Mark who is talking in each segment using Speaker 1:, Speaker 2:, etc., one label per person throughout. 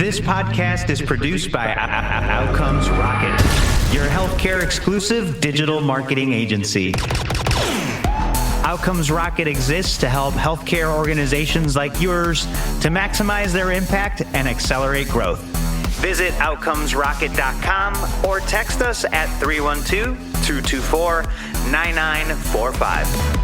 Speaker 1: This podcast is produced by Outcomes Rocket, your healthcare exclusive digital marketing agency. Outcomes Rocket exists to help healthcare organizations like yours to maximize their impact and accelerate growth. Visit outcomesrocket.com or text us at 312-224-9945.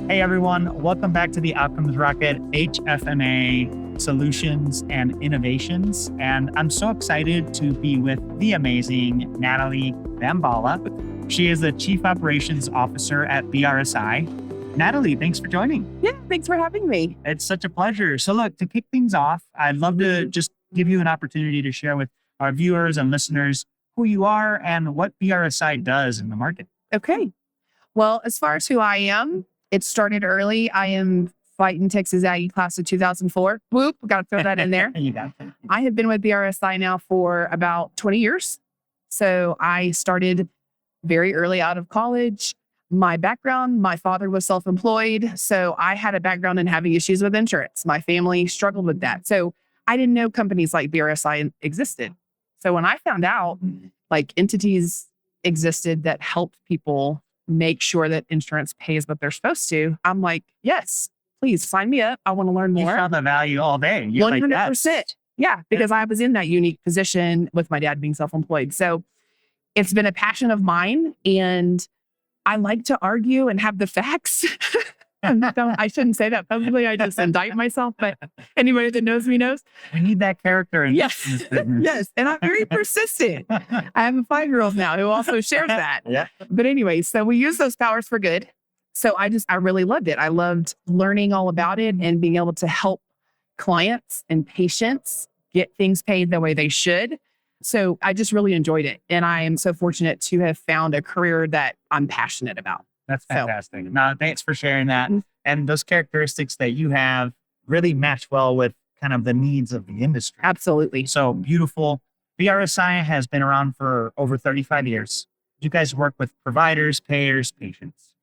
Speaker 2: Hey everyone, welcome back to the Outcomes Rocket HFNA Solutions and Innovations. And I'm so excited to be with the amazing Natalie Van Baale. She is the Chief Operations Officer at BRSi. Natalie, thanks for joining.
Speaker 3: Yeah, thanks for having me.
Speaker 2: It's such a pleasure. So look, to kick things off, I'd love to just give you an opportunity to share with our viewers and listeners who you are and what BRSi does in the market.
Speaker 3: Okay. Well, as far as who I am, it started early. I am fighting Texas Aggie class of 2004. Whoop, got to throw that in there.
Speaker 2: You got it.
Speaker 3: I have been with BRSi now for about 20 years. So I started very early out of college. My background, my father was self-employed. So I had a background in having issues with insurance. My family struggled with that. So I didn't know companies like BRSi existed. So when I found out like entities existed that helped people make sure that insurance pays what they're supposed to, I'm like, yes, please sign me up. I want to learn more.
Speaker 2: You found the value all day. You're
Speaker 3: 100%.
Speaker 2: Like,
Speaker 3: yeah, because I was in that unique position with my dad being self-employed. So it's been a passion of mine, and I like to argue and have the facts. I shouldn't say that publicly. I just indict myself, but anybody that knows me knows.
Speaker 2: we need that character in
Speaker 3: Yes.
Speaker 2: this business.
Speaker 3: Yes. And I'm very persistent. I have a 5-year-old now who also shares that.
Speaker 2: Yeah.
Speaker 3: But anyway, so we use those powers for good. So I really loved it. I loved learning all about it and being able to help clients and patients get things paid the way they should. So I just really enjoyed it. And I am so fortunate to have found a career that I'm passionate about.
Speaker 2: That's fantastic. No, thanks for sharing that. And those characteristics that you have really match well with kind of the needs of the industry.
Speaker 3: Absolutely.
Speaker 2: So beautiful. BRSi has been around for over 35 years. You guys work with providers, payers, patients.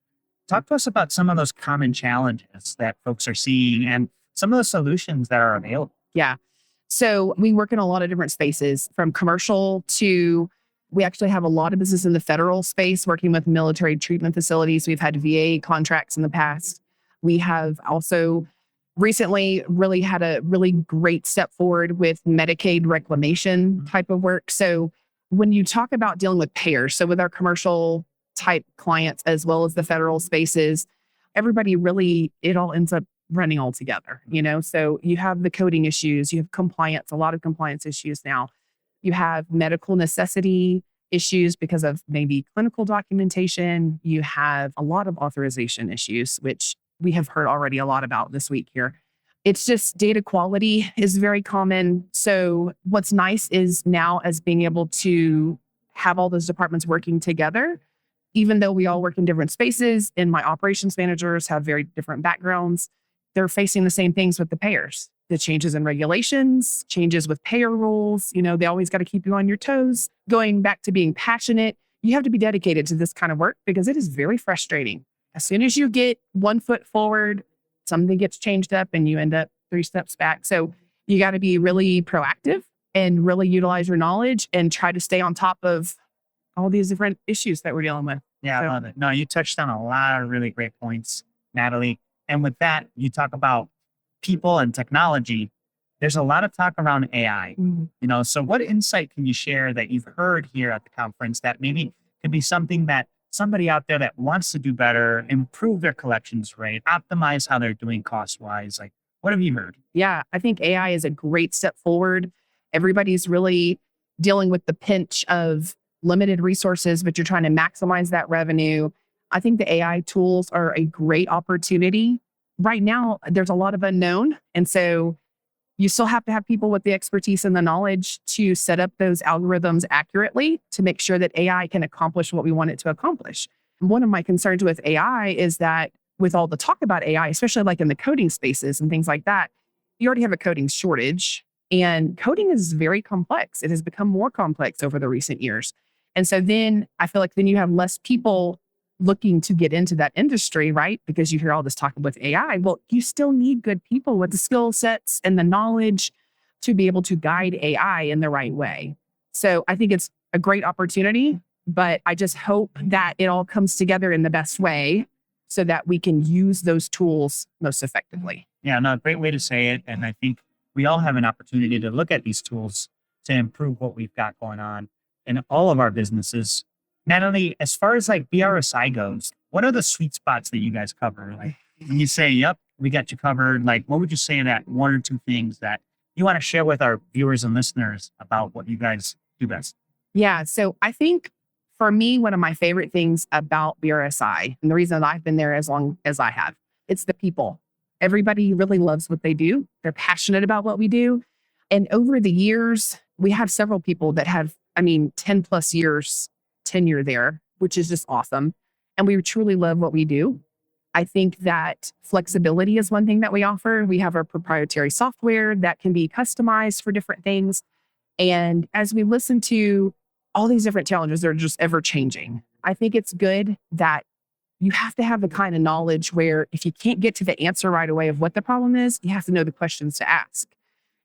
Speaker 2: Talk to us about some of those common challenges that folks are seeing and some of the solutions that are available.
Speaker 3: Yeah. So we work in a lot of different spaces, from commercial to, we actually have a lot of business in the federal space, working with military treatment facilities. We've had VA contracts in the past. We have also recently really had a really great step forward with Medicaid reclamation type of work. So when you talk about dealing with payers, so with our commercial type clients as well as the federal spaces, everybody really, it all ends up running all together, So you have the coding issues, you have compliance, a lot of compliance issues now. You have medical necessity issues because of maybe clinical documentation. You have a lot of authorization issues, which we have heard already a lot about this week here. It's just data quality is very common. So what's nice is now, as being able to have all those departments working together, even though we all work in different spaces and my operations managers have very different backgrounds, they're facing the same things with the payers. The changes in regulations, changes with payer rules, they always got to keep you on your toes. Going back to being passionate, you have to be dedicated to this kind of work because it is very frustrating. As soon as you get 1 foot forward, something gets changed up and you end up 3 steps back. So you got to be really proactive and really utilize your knowledge and try to stay on top of all these different issues that we're dealing with.
Speaker 2: Yeah, I love it. No, you touched on a lot of really great points, Natalie. And with that, you talk about people and technology. There's a lot of talk around AI, so what insight can you share that you've heard here at the conference that maybe could be something that somebody out there that wants to do better, improve their collections rate, optimize how they're doing cost-wise? Like, what have you heard?
Speaker 3: Yeah, I think AI is a great step forward. Everybody's really dealing with the pinch of limited resources, but you're trying to maximize that revenue. I think the AI tools are a great opportunity. Right now, there's a lot of unknown. And so you still have to have people with the expertise and the knowledge to set up those algorithms accurately to make sure that AI can accomplish what we want it to accomplish. One of my concerns with AI is that with all the talk about AI, especially like in the coding spaces and things like that, you already have a coding shortage, and coding is very complex. It has become more complex over the recent years. And so then I feel like then you have less people looking to get into that industry, right? Because you hear all this talk with AI. Well, you still need good people with the skill sets and the knowledge to be able to guide AI in the right way. So I think it's a great opportunity, but I just hope that it all comes together in the best way so that we can use those tools most effectively.
Speaker 2: Yeah, no, great way to say it. And I think we all have an opportunity to look at these tools to improve what we've got going on in all of our businesses. Natalie, as far as like BRSi goes, what are the sweet spots that you guys cover? Like when you say, yep, we got you covered, like what would you say that one or two things that you want to share with our viewers and listeners about what you guys do best?
Speaker 3: Yeah. So I think for me, one of my favorite things about BRSi, and the reason that I've been there as long as I have, it's the people. Everybody really loves what they do. They're passionate about what we do. And over the years, we have several people that have, 10 plus years tenure there, which is just awesome. And we truly love what we do. I think that flexibility is one thing that we offer. We have our proprietary software that can be customized for different things. And as we listen to all these different challenges, they're just ever changing. I think it's good that you have to have the kind of knowledge where if you can't get to the answer right away of what the problem is, you have to know the questions to ask.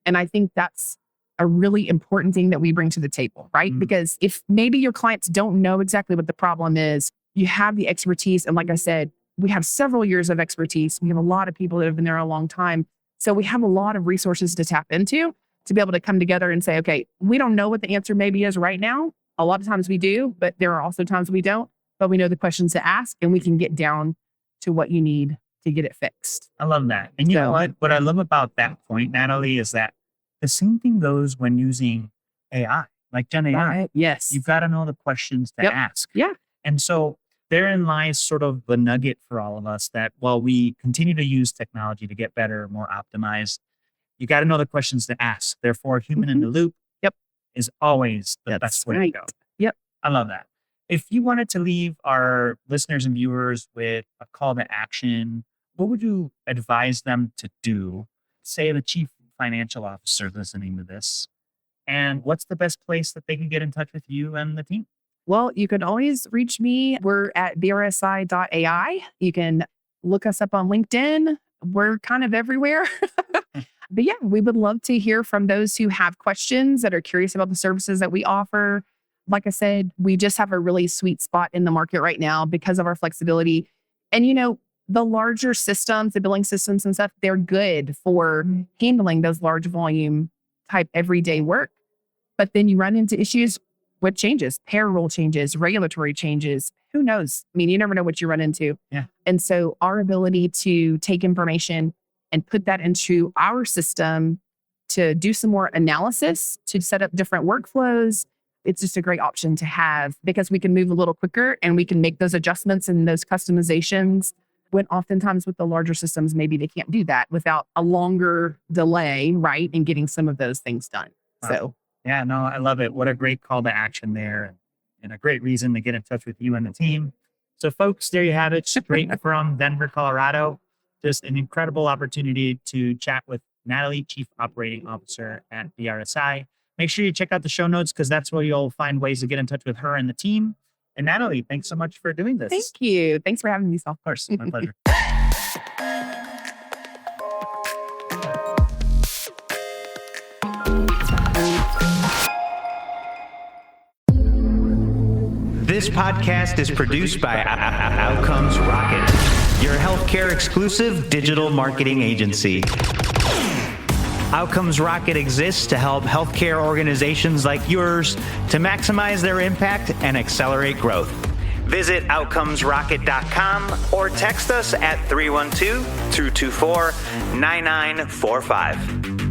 Speaker 3: And I think that's a really important thing that we bring to the table, right? Mm-hmm. Because if maybe your clients don't know exactly what the problem is, you have the expertise. And like I said, we have several years of expertise. We have a lot of people that have been there a long time. So we have a lot of resources to tap into to be able to come together and say, okay, we don't know what the answer maybe is right now. A lot of times we do, but there are also times we don't. But we know the questions to ask and we can get down to what you need to get it fixed.
Speaker 2: I love that. And you know what? What I love about that point, Natalie, is that the same thing goes when using AI, like Gen AI.
Speaker 3: Yes.
Speaker 2: You've got to know the questions to ask.
Speaker 3: Yeah.
Speaker 2: And so therein lies sort of the nugget for all of us that while we continue to use technology to get better, more optimized, you got to know the questions to ask. Therefore, human in the loop is always the best way to go.
Speaker 3: Yep.
Speaker 2: I love that. If you wanted to leave our listeners and viewers with a call to action, what would you advise them to do? Say the chief financial officer listening to this. And what's the best place that they can get in touch with you and the team?
Speaker 3: Well, you can always reach me. We're at BRSi.ai. You can look us up on LinkedIn. We're kind of everywhere. But yeah, we would love to hear from those who have questions, that are curious about the services that we offer. Like I said, we just have a really sweet spot in the market right now because of our flexibility. And, the larger systems, the billing systems and stuff, they're good for handling those large volume type everyday work. But then you run into issues with changes, payroll changes, regulatory changes. Who knows? You never know what you run into.
Speaker 2: Yeah.
Speaker 3: And so our ability to take information and put that into our system to do some more analysis, to set up different workflows, it's just a great option to have because we can move a little quicker and we can make those adjustments and those customizations when oftentimes with the larger systems, maybe they can't do that without a longer delay, right? In getting some of those things done.
Speaker 2: Wow.
Speaker 3: So,
Speaker 2: yeah, no, I love it. What a great call to action there and a great reason to get in touch with you and the team. So folks, there you have it. Straight from Denver, Colorado. Just an incredible opportunity to chat with Natalie, Chief Operating Officer at BRSi. Make sure you check out the show notes because that's where you'll find ways to get in touch with her and the team. And Natalie, thanks so much for doing this.
Speaker 3: Thank you. Thanks for having me, Saul.
Speaker 2: Of course, my pleasure.
Speaker 1: This podcast is produced by Outcomes Rocket, your healthcare exclusive digital marketing agency. Outcomes Rocket exists to help healthcare organizations like yours to maximize their impact and accelerate growth. Visit outcomesrocket.com or text us at 312-224-9945.